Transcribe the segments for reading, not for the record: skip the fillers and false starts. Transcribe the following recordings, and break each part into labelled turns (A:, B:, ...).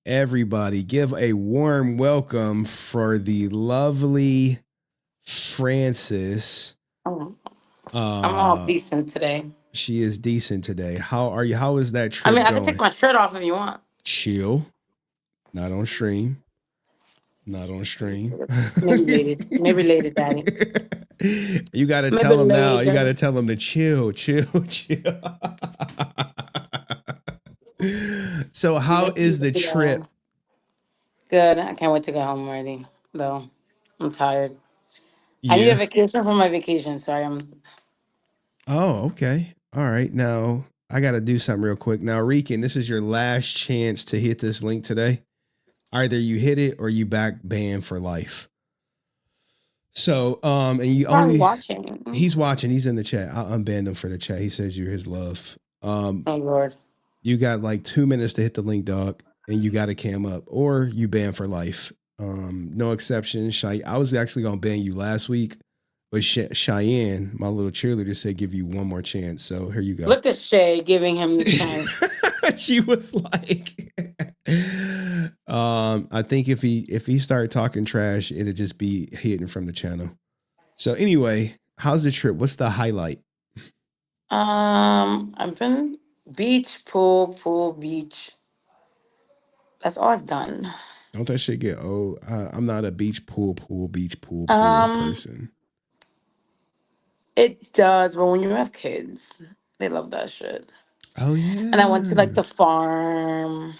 A: Everybody, give a warm welcome for the lovely Francis.
B: Oh, I'm all
A: Uh,
B: decent today.
A: she is decent today. How are you? How is that
B: I
A: trip
B: mean, I can take
A: going?
B: my shirt off if you want.
A: Chill. Not on stream. Not on stream.
B: Maybe later. Maybe later, Daddy.
A: You got to
B: Maybe
A: tell him now. You got
B: later.
A: to tell him to chill, chill, chill. So, how
B: Maybe
A: is the
B: later.
A: trip?
B: Good. I can't wait to get home already. Though I'm tired. I need a
A: Yeah.
B: vacation for my vacation. Sorry, I'm.
A: Oh, okay. All right. Now, I got to do something real quick. Now, Rican, this is your last chance to hit this link today. Either you hit it or you back banned for life. So, and you
B: Probably
A: only
B: watching.
A: he's watching. He's in the chat. I unbanned him for the chat. He says you're his love.
B: Oh Lord.
A: You got like 2 minutes to hit the link, dog, and you got to cam up, or you ban for life. No exceptions. I was actually gonna ban you last week, but Cheyenne, my little cheerleader, said give you one more chance. So here you go.
B: Look at Shay giving him the chance.
A: She was like, I think if he started talking trash, it'd just be hidden from the channel. So anyway, how's the trip? What's the highlight?
B: I've been beach, pool, beach. That's all I've done.
A: Don't that shit get old? I'm not a beach pool
B: Um,
A: person.
B: it does, but when you have kids, they love that shit.
A: Oh
B: And I went to like
A: yeah.
B: the farm.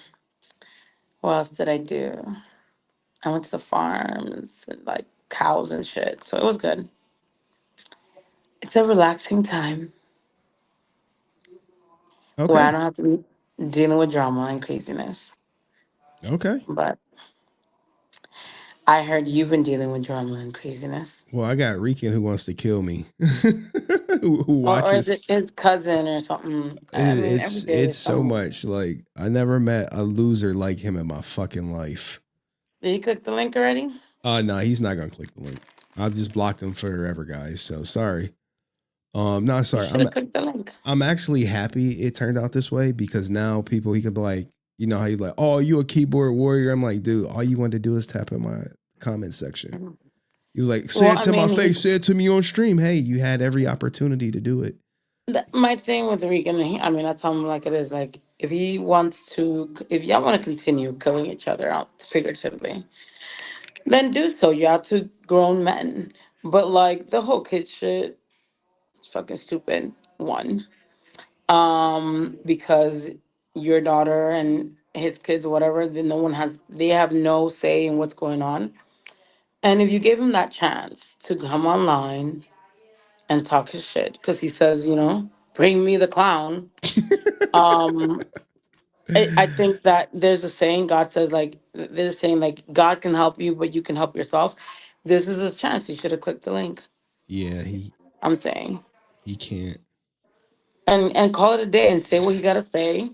B: What else did I do? I went to the farms, and, like cows and shit. So it was good. It's a relaxing time where I
A: Okay.
B: don't have to be dealing with drama and craziness.
A: Okay.
B: But I heard you've been dealing with drama and craziness.
A: Well, I got Rican who wants to kill me. Who
B: Or is
A: watches
B: it his cousin or something? I mean, every
A: it's
B: day
A: it's
B: is
A: so
B: some.
A: much like I never met a loser like him in my fucking life.
B: Did you click the link already?
A: No, he's not gonna click the link. I've just blocked him forever, guys. So sorry. No,
B: You
A: sorry.
B: should have clicked the link.
A: I'm actually happy it turned out this way because now people he can be like, you know how you like, oh, you a keyboard warrior. I'm like, dude, all you want to do is tap in my comment section.
B: Mhm.
A: You like, say
B: Well,
A: it
B: I
A: to my
B: mean,
A: face, say it to me on stream. Hey, you had every opportunity to do it.
B: my thing with Rican, I mean, I tell him like it is. Like, if he wants to, if y'all want to continue killing each other out figuratively, then do so. Y'all two grown men. But like the whole kid shit, it's fucking stupid. One, because your daughter and his kids, whatever, then no one has. They have no say in what's going on. And if you gave him that chance to come online and talk his shit, because he says, bring me the clown. Um, I think that there's a saying God says like there's a saying like God can help you, but you can help yourself. This is his chance. He should have clicked the link.
A: Yeah,
B: I'm saying,
A: he can't.
B: and call it a day and say what you gotta say,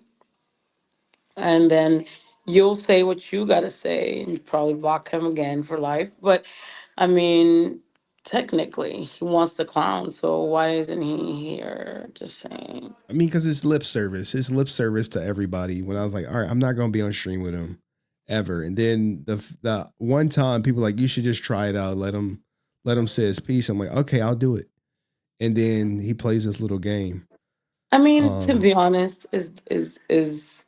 B: and then you'll say what you gotta say, and probably block him again for life. But I mean, technically, he wants the clown, so why isn't he here? Just saying.
A: I mean, because it's lip service. It's lip service to everybody. When I was like, all right, I'm not gonna be on stream with him ever. And then the one time people were like, you should just try it out. Let him say his piece. I'm like, okay, I'll do it. And then he plays this little game.
B: I mean, to
A: Um,
B: be honest, is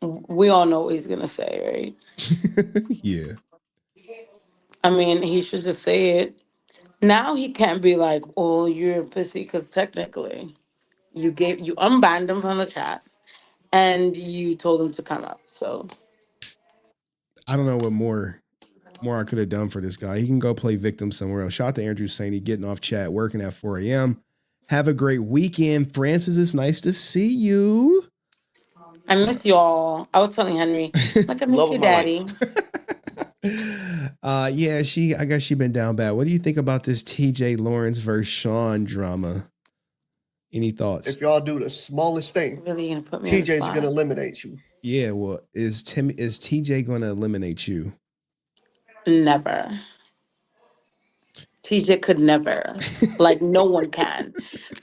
B: we all know what he's gonna say, right?
A: yeah.
B: I mean, he should just say it. Now he can't be like, "Oh, you're a pussy," because technically, you unbanned him from the chat and you told him to come up. So
A: I don't know what more I could have done for this guy. He can go play victim somewhere else. Shout out to Andrew Sainey getting off chat, working at 4 a.m. Have a great weekend. Francis, it's nice to see you.
B: I miss you all. I was telling Henry, like I miss
C: Love
B: you,
C: of my life.
B: Daddy.
A: Yeah, I guess she been down bad. What do you think about this TJ Lawrence versus Sean drama? Any thoughts?
C: If y'all do the smallest thing,
B: Really gonna put me on the
C: TJ's gonna
B: spot?
C: eliminate you.
A: Yeah, well, is TJ gonna eliminate you?
B: Never. TJ could never. Like no one can.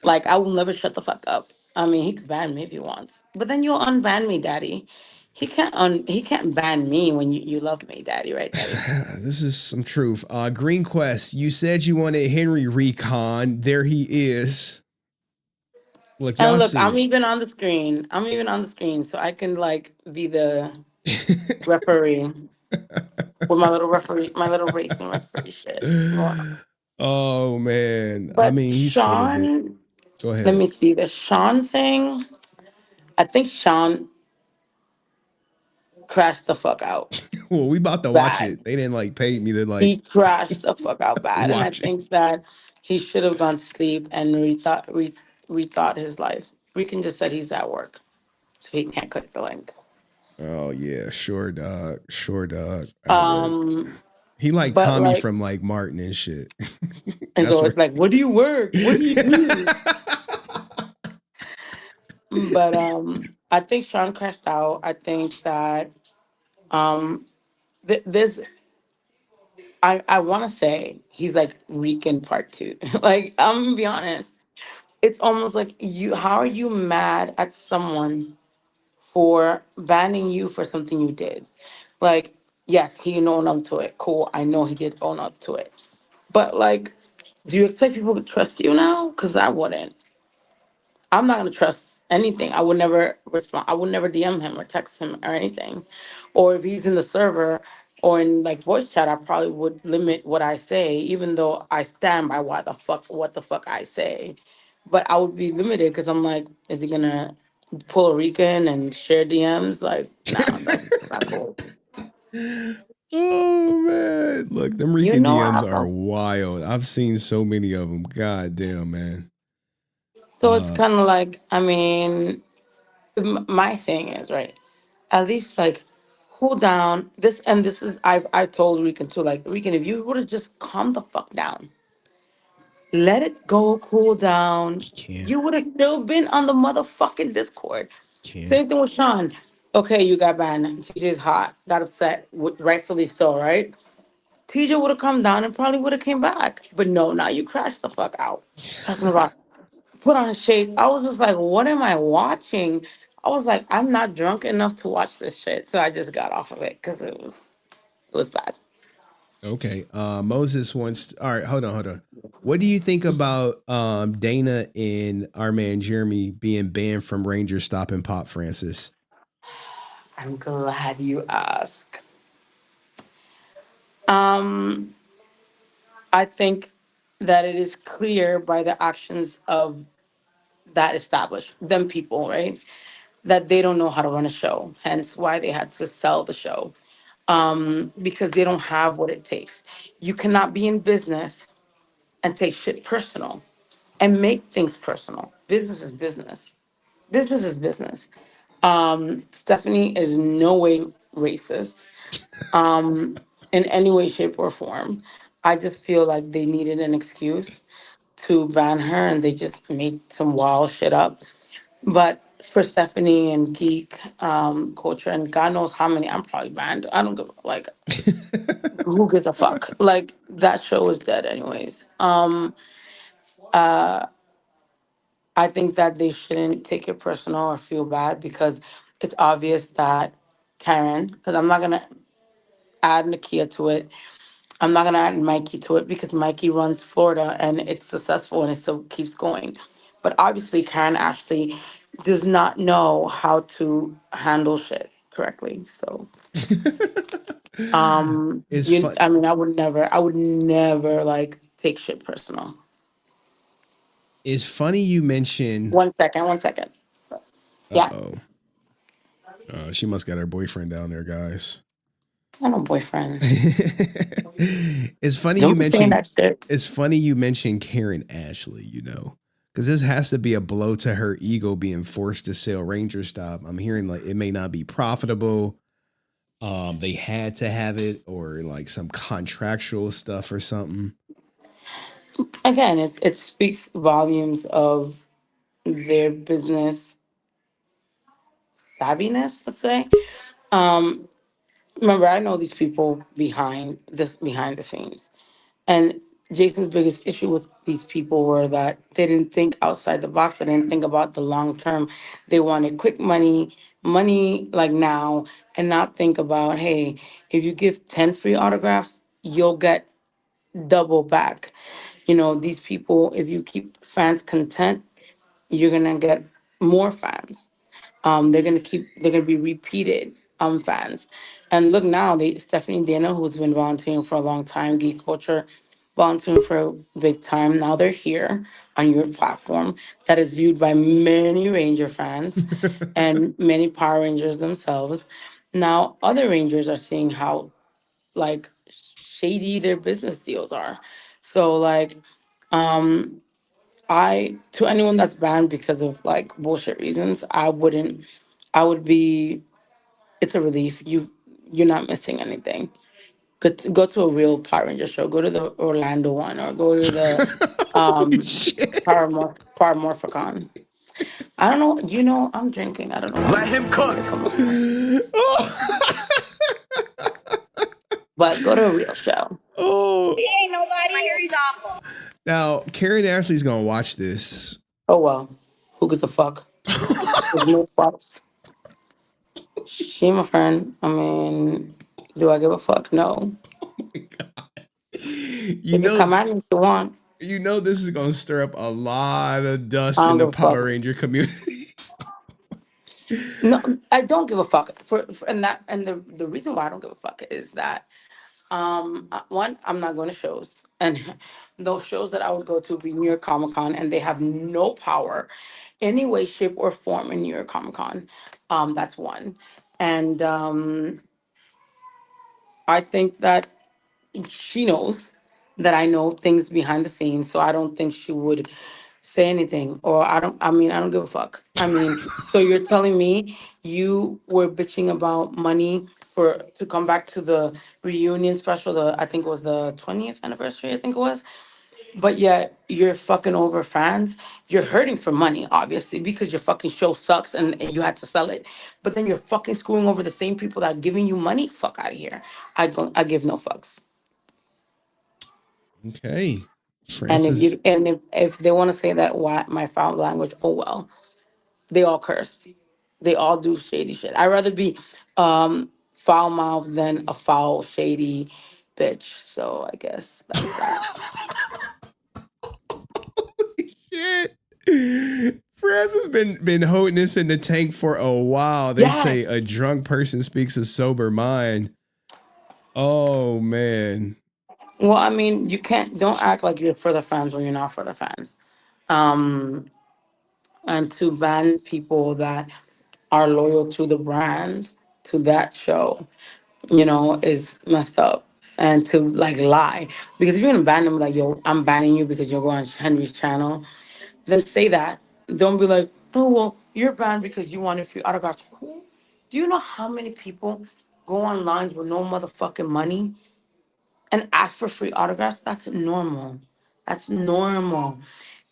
B: Like I will never shut the fuck up. I mean, he could ban me if he wants, but then you'll unban me, Daddy. he can't ban me when you love me, daddy, right, daddy?
A: This is some truth. Green Quest, you said you wanted Henry Recon. There he is. Look,
B: And
A: y'all
B: look,
A: see
B: I'm even on the screen, so I can like be the
A: it.
B: referee with my little racing referee shit going on.
A: Oh man. I
B: But
A: mean, he's full of it.
B: Sean,
A: Go
B: let
A: ahead.
B: me see the Sean thing. I think Sean crashed the fuck out
A: Well, we about to watch
B: bad.
A: it. They didn't like pay me to like
B: He crashed the fuck out bad, and I
A: watch it.
B: think that he should have gone to sleep and rethought his life. We can just said he's at work, so he can't click the link.
A: Oh yeah, sure dog. Sure dog at work.
B: Um,
A: He like
B: but
A: Tommy
B: like,
A: from like Martin and shit.
B: and
A: That's
B: so
A: where
B: it's like, what do you work? What do you do? But I think Sean crashed out. I think that um, this I want to say he's like Rican part two. Like I'm gonna be honest, it's almost like you. How are you mad at someone for banning you for something you did? Like, yes, he owned up to it. Cool, I know he did own up to it. But like, do you expect people to trust you now? Because I wouldn't. I'm not gonna trust anything. I would never respond. I would never DM him or text him or anything. Or if he's in the server or in like voice chat, I probably would limit what I say, even though I stand by what the fuck I say. But I would be limited because I'm like, is he gonna pull a Rican and share DMs? Like, nah, that's not cool.
A: Oh man. Look, them
B: You
A: Rican
B: know I
A: DMs
B: have
A: are
B: a
A: wild. I've seen so many of them. God damn, man.
B: so it's kind of like, I mean, my thing is right. At least like cool down. This is I've told Rican too. Like Rican, if you would have just calmed the fuck down, let it go, cool down,
A: He can't.
B: you would have still been on the motherfucking Discord.
A: Can't.
B: Same thing with Sean. Okay, you got banned. TJ's hot. Got upset, rightfully so, right? TJ would have come down and probably would have came back. But no, now you crashed the fuck out. Talking about put on a shade. I was just like, what am I watching? I was like, I'm not drunk enough to watch this shit. So I just got off of it because it was bad.
A: Okay. Moses wants all right, hold on, hold on. What do you think about Dana and our man Jeremy being banned from Rangerstop and Pop Francis?
B: I'm glad you asked. Um, I think that it is clear by the actions of that established them people, right? That they don't know how to run a show. Hence why they had to sell the show. Because they don't have what it takes. You cannot be in business and take shit personal and make things personal. Business is business. Business is business. Stephanie is no way racist in any way, shape, or form. I just feel like they needed an excuse to ban her and they just made some wild shit up. But for Stephanie and Geek culture and God knows how many, I'm probably banned. I don't give like who gives a fuck. Like that show is dead anyways. I think that they shouldn't take it personal or feel bad because it's obvious that Karen, because I'm not gonna add Nakia to it. I'm not gonna add Mikey to it because Mikey runs Florida and it's successful and it still keeps going. But obviously Karen Ashley does not know how to handle shit correctly. So
A: It's fun.
B: I would never like take shit personal.
A: It's funny you mention.
B: 1 second, 1 second.
A: Uh
B: Yeah,
A: oh. She must got her boyfriend down there, guys.
B: I know boyfriend.
A: It's funny you
B: Don't be saying
A: mention.
B: that shit.
A: It's funny you mention Karen Ashley. Because this has to be a blow to her ego being forced to sell Ranger Stop. I'm hearing like it may not be profitable. They had to have it, or like some contractual stuff or something.
B: Again, it speaks volumes of their business savviness, let's say. Um, Remember, I know these people behind the scenes, and Jason's biggest issue with these people were that they didn't think outside the box. They didn't think about the long term. They wanted quick money, money like now, and not think about, hey, if you give 10 free autographs, you'll get double back. You know, these people, if you keep fans content, you're gonna get more fans. They're gonna be repeated fans. And look now, they Stephanie Dana, who's been volunteering for a long time, geek culture, volunteering for a big time. Now they're here on your platform that is viewed by many Ranger fans and many Power Rangers themselves. Now other Rangers are seeing how like shady their business deals are. So like I to anyone that's banned because of like bullshit reasons, I would be it's a relief. You're not missing anything. Go to a real Power Ranger show. Go to the Orlando one or go to the
A: Holy
B: um
A: shit.
B: Paramorphicon. I don't know. You know, I'm drinking. I don't know why
C: Let
B: I'm
C: him
B: drinking.
C: cook.
B: Here come up my.
A: Oh.
B: But go to a real show.
A: Oh.
D: He ain't nobody. HenryStop.
A: Now, Karen Ashley's gonna watch this.
B: Oh well. Who gives a fuck? There's no fucks. She my friend. I mean, do I give a fuck? No.
A: You
B: If you
A: know,
B: come at me if you want,
A: you know this is gonna stir up a lot of
B: I
A: dust in
B: don't
A: the
B: give a
A: Power
B: fuck.
A: Ranger community.
B: No, I don't give a fuck. And the reason why I don't give a fuck is that one, I'm not going to shows, and those shows that I would go to be New York Comic Con, and they have no power, any way, shape, or form in New York Comic Con. That's one, and I think that she knows that I know things behind the scenes, so I don't think she would say anything. Or I don't give a fuck. I mean, so you're telling me you were bitching about money for to come back to the reunion special, the I think it was the 20th anniversary, I think it was. But yet you're fucking over fans. You're hurting for money, obviously, because your fucking show sucks and you had to sell it. But then you're fucking screwing over the same people that are giving you money. Fuck out of here. I give no fucks.
A: Okay,
B: And
A: Francis.
B: if they want to say that why my foul language, oh well, they all curse. They all do shady shit. I'd rather be foul mouthed than a foul, shady bitch. So I guess that's that.
A: Shit. Francis been holding this in the tank for a while. They say a
B: Yes.
A: drunk person speaks a sober mind. Oh man.
B: Well, I mean, you can't don't act like you're for the fans when you're not for the fans. Um, and to ban people that are loyal to the brand, to that show, is messed up. And to like lie. Because if you're gonna ban them like, yo, I'm banning you because you're going on Henry's channel, then say that. Don't be like, oh well, you're banned because you wanted free autographs. Who do you know how many people go on lines with no motherfucking money and ask for free autographs? That's normal. That's normal.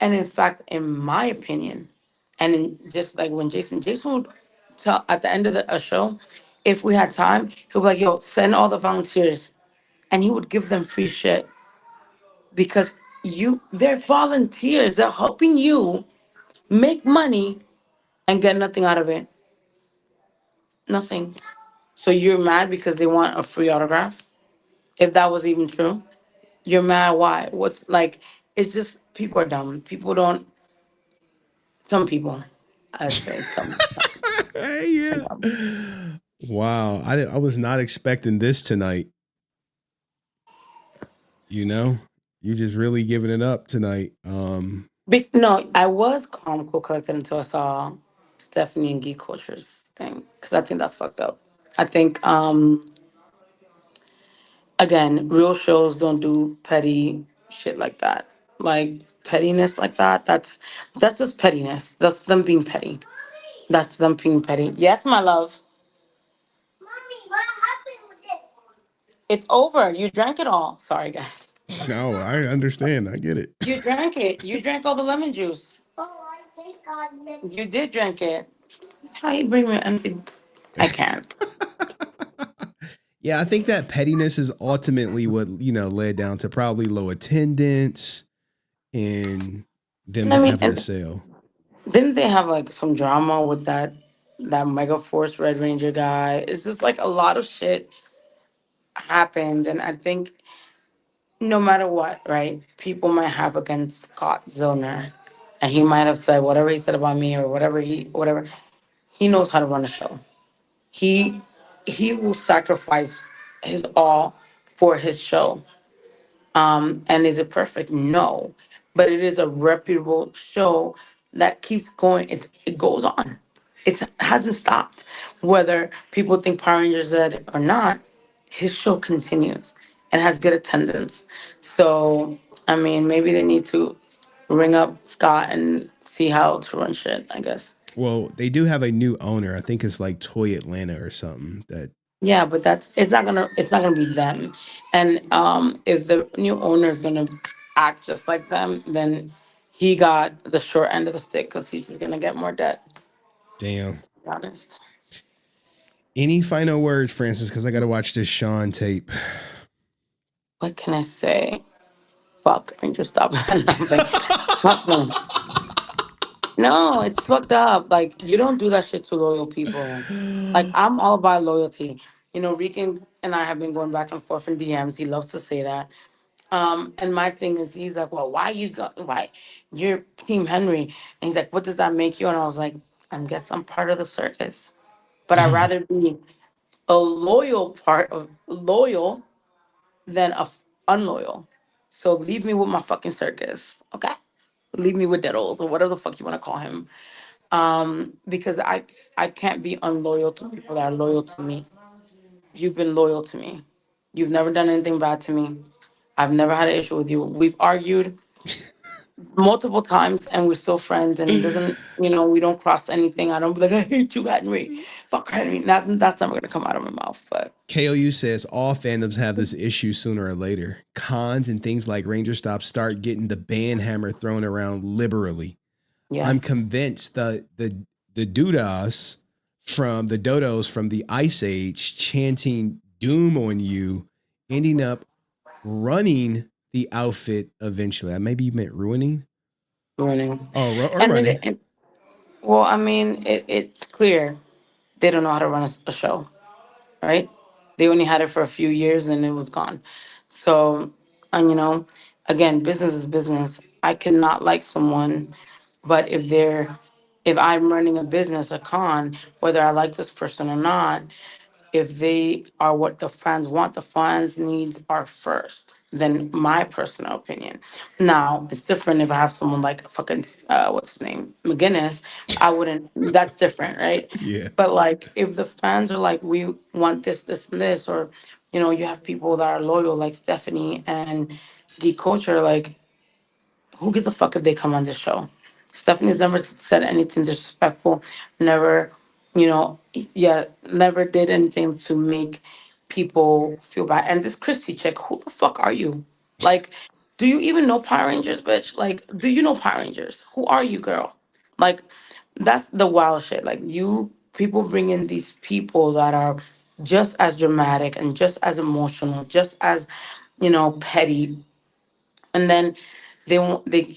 B: And in fact, in my opinion, and in just like when Jason would tell at the end of a show, if we had time, he'll be like, yo, send all the volunteers. And he would give them free shit because they're volunteers. They're helping you make money and get nothing out of it. Nothing. So you're mad because they want a free autograph? If that was even true? You're mad why? What's like it's just people are dumb. People don't some people, I'd say some are
A: Yeah.
B: dumb.
A: Wow. I was not expecting this tonight. You know, you just really giving it up tonight.
B: No, I was calm, cool, collected until I saw Stephanie and Geek Culture's thing. Because I think that's fucked up. I think again, real shows don't do petty shit like that. Like pettiness like that. That's just pettiness. That's them being petty. That's them being petty. Yes, my love. Mommy, what happened with this? It's over. You drank it all. Sorry, guys.
A: No, I understand. I get it.
B: You drank it. You drank all the lemon juice. Oh, I think I did. You did drink it. How you bring me empty? I can't.
A: Yeah, I think that pettiness is ultimately what, led down to probably low attendance and them
B: I mean,
A: having to
B: and
A: sell.
B: didn't they have like some drama with that Mega Force Red Ranger guy? It's just like a lot of shit happened, and I think no matter what, right? People might have against Scott Zillner, and he might have said whatever he said about me or whatever. He knows how to run a show. He he will sacrifice his all for his show. And is it perfect? No. But it is a reputable show that keeps going. It goes on. It hasn't stopped. Whether people think Power Rangers is dead or not, his show continues and has good attendance. So, I mean, maybe they need to ring up Scott and see how to run shit, I guess.
A: Well, they do have a new owner. I think it's like Toy Atlanta or something. That
B: Yeah, but that's it's not gonna be them. And if the new owner is gonna act just like them, then he got the short end of the stick because he's just gonna get more debt,
A: damn.
B: to be honest.
A: Any final words, Francis? Because I got to watch this Sean tape.
B: What can I say? Fuck, Rangerstop. I'm like, fuck them. No, it's fucked up. Like you don't do that shit to loyal people. Like I'm all about loyalty. Rican and I have been going back and forth in DMs. He loves to say that. And my thing is, he's like, well, why you're Team Henry? And he's like, what does that make you? And I was like, I guess I'm part of the circus, but I'd rather be a loyal than unloyal. So leave me with my fucking circus, okay? Leave me with Diddles or whatever the fuck you want to call him. Because I can't be unloyal to people that are loyal to me. You've been loyal to me. You've never done anything bad to me. I've never had an issue with you. We've argued multiple times and we're still friends and it doesn't, we don't cross anything. I don't be like, I hate you, Henry. Fuck Henry. That's never gonna come out of my mouth. But
A: KOU says all fandoms have this issue sooner or later. Cons and things like Rangerstop start getting the ban hammer thrown around liberally. I'm
B: yes,
A: convinced the Dudas from the Dodos from the Ice Age chanting doom on you, ending up running the outfit eventually. Maybe you meant ruining.
B: ruining.
A: Oh, or
B: And
A: running.
B: well, I mean, it's clear they don't know how to run a show, right? They only had it for a few years and it was gone. So, and again, business is business. I cannot like someone, but if I'm running a business, a con, whether I like this person or not, if they are what the fans want, the fans' needs are first. Than my personal opinion. Now it's different if I have someone like fucking what's his name McGinnis. I wouldn't. That's different, right?
A: Yeah.
B: But like if the fans are like, we want this, this, and this, or you have people that are loyal like Stephanie and Geek Culture, like who gives a fuck if they come on this show? Stephanie's never said anything disrespectful, never, yeah, never did anything to make people feel bad. And this Christy chick, who the fuck are you? Like, do you even know Power Rangers, bitch? Like, do you know Power Rangers? Who are you, girl? Like, that's the wild shit. Like, people bring in these people that are just as dramatic and just as emotional, just as, petty, and then they won't they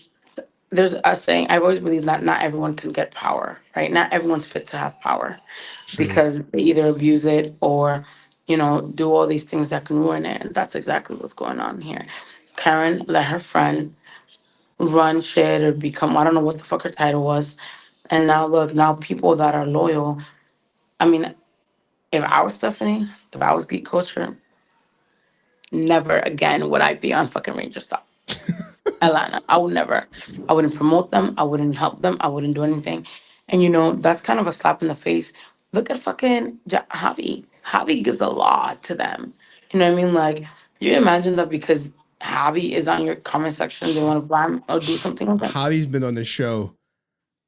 B: there's a saying I've always believed that not everyone can get power, right? Not everyone's fit to have power
A: True.
B: because they either abuse it or do all these things that can ruin it, and that's exactly what's going on here. Karen let her friend run shit or become, I don't know what the fuck her title was, and now look, now people that are loyal, I mean, if I was Stephanie, if I was Geek Culture, never again would I be on fucking Ranger Stop. Atlanta. I wouldn't promote them. I wouldn't help them. I wouldn't do anything. And that's kind of a slap in the face. Look at fucking Javi. Javi gives a lot to them. You know what I mean? Like, you imagine that because Javi is on your comment section, they want to blame or do something like that,
A: Javi's been on the show.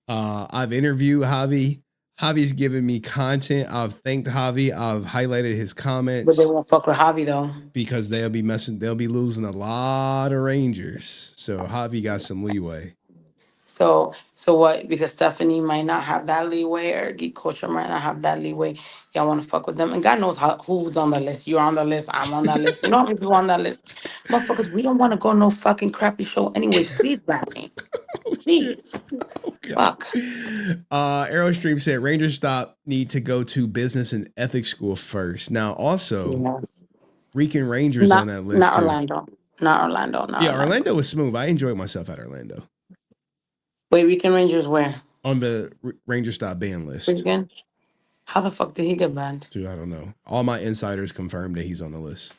A: I've interviewed Javi. Javi's given me content. I've thanked Javi. I've highlighted his
B: but they
A: comments
B: won't fuck with Javi though.
A: because they'll be losing a lot of Rangers. So Javi got some leeway.
B: So what? Because Stephanie might not have that leeway, or Geek Culture might not have that leeway. Y'all want to fuck with them, and God knows who's on the list. You're on the list. I'm on that list. You know how many people on that list, motherfuckers. We don't want to go no fucking crappy show, anyways. Please ban me,
A: Oh shit.
B: please.
A: Oh god.
B: Fuck.
A: Aerostream said Rangerstop need to go to business and ethics school first. Now also
B: Yes.
A: Rican Rangers on
B: Not
A: that list
B: not
A: too.
B: Orlando. Not Orlando. Not
A: Yeah,
B: Orlando.
A: Orlando was smooth. I enjoyed myself at Orlando
B: Wait, Weekend Rangers where?
A: on the Rangerstop ban list.
B: Weekend? How the fuck did he get banned?
A: Dude, I don't know. All my insiders confirmed that he's on the list.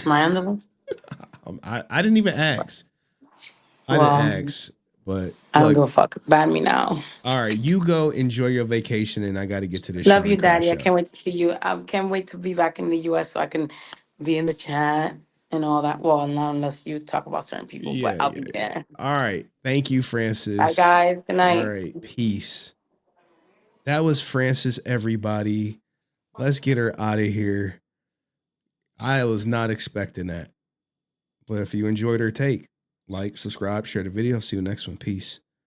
B: Am I on the list?
A: I didn't even ask. I didn't
B: Well,
A: ask. But
B: I don't
A: look,
B: give a fuck. Ban me now.
A: all right, you go enjoy your vacation, and I got to get to this
B: Love
A: show
B: you,
A: and
B: Daddy.
A: crash
B: I
A: out.
B: can't wait to see you. I can't wait to be back in the US so I can be in the chat and all that. Well, not unless you talk about certain people, but
A: Yeah,
B: I'll
A: yeah,
B: be
A: yeah.
B: there.
A: All right. Thank you,
B: Bye,
A: Francis.
B: guys. Good
A: All
B: night.
A: right. Peace. That was Francis, everybody. Let's get her out of here. I was not expecting that. But if you enjoyed her take, like, subscribe, share the video. See you next one. Peace.